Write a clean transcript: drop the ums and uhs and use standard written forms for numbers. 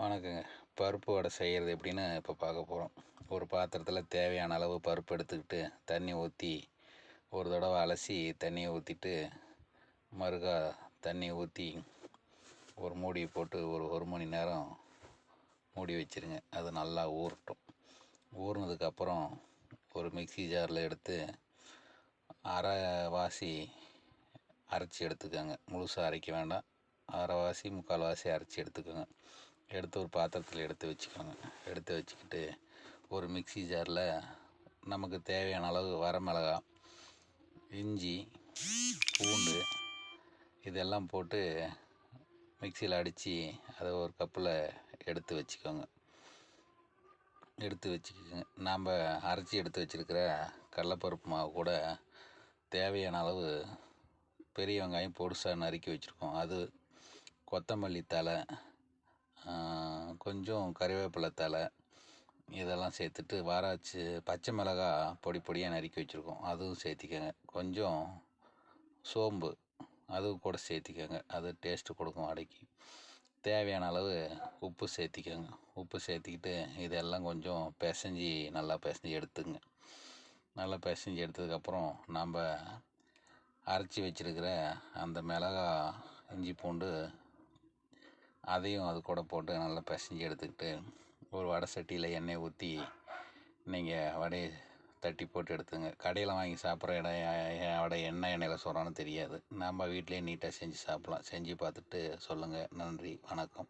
வணக்கங்க. பருப்பு வடை செய்கிறது எப்படின்னு இப்போ பார்க்க போகிறோம். ஒரு பாத்திரத்தில் தேவையான அளவு பருப்பு எடுத்துக்கிட்டு தண்ணி ஊற்றி ஒரு தடவை அலசி தண்ணியை ஊற்றிட்டு மறுக்கா தண்ணி ஊற்றி ஒரு மூடி போட்டு ஒரு மணி நேரம் மூடி வச்சுருங்க. அது நல்லா ஊறட்டும். ஊறினதுக்கப்புறம் ஒரு மிக்ஸி ஜாரில் எடுத்து அரைவாசி அரைச்சி எடுத்துக்கோங்க. முழுசாக அரைக்க வேண்டாம், அரைவாசி முக்கால்வாசி அரைச்சி எடுத்துக்கோங்க. எடுத்து ஒரு பாத்திரத்தில் எடுத்து வச்சுக்கோங்க. எடுத்து வச்சுக்கிட்டு ஒரு மிக்ஸி ஜாரில் நமக்கு தேவையான அளவு வரமிளகா, இஞ்சி, பூண்டு இதெல்லாம் போட்டு மிக்சியில் அடித்து அதை ஒரு கப்பில் எடுத்து வச்சுக்கோங்க. நாம் அரைச்சி எடுத்து வச்சுருக்கிற கடலப்பருப்பு மாவு கூட தேவையான அளவு பெரிய வெங்காயம் பொடிசாக நறுக்கி வச்சுருக்கோம், அது, கொத்தமல்லி தழை, கொஞ்சம் கறிவேப்பிலை தழை இதெல்லாம் சேர்த்துட்டு பச்சை மிளகா பொடி பொடியாக நறுக்கி வச்சுருக்கோம், அதுவும் சேர்த்திக்கோங்க. கொஞ்சம் சோம்பு அதுவும் கூட சேர்த்திக்கோங்க, அது டேஸ்ட்டு கொடுக்கும் வடைக்கு. தேவையான அளவு உப்பு சேர்த்திக்கோங்க. உப்பு சேர்த்திக்கிட்டு இதெல்லாம் கொஞ்சம் நல்லா பிசைஞ்சு எடுத்துங்க. நல்லா பிசைஞ்சு எடுத்ததுக்கப்புறம் நம்ம அரைச்சி வச்சுருக்கிற அந்த மிளகா, இஞ்சி, பூண்டு அதையும் அது கூட போட்டு நல்லா பிசைஞ்சு எடுத்துக்கிட்டு ஒரு வடை சட்டியில் எண்ணெய் ஊற்றி நீங்கள் வடையை தட்டி போட்டு எடுத்துங்க. கடையில் வாங்கி சாப்பிட்ற வடை என்ன எண்ணெயில் சொல்கிறான்னு தெரியாது. நம்ம வீட்டிலே நீட்டாக செஞ்சு சாப்பிட்லாம். செஞ்சு பார்த்துட்டு சொல்லுங்கள். நன்றி, வணக்கம்.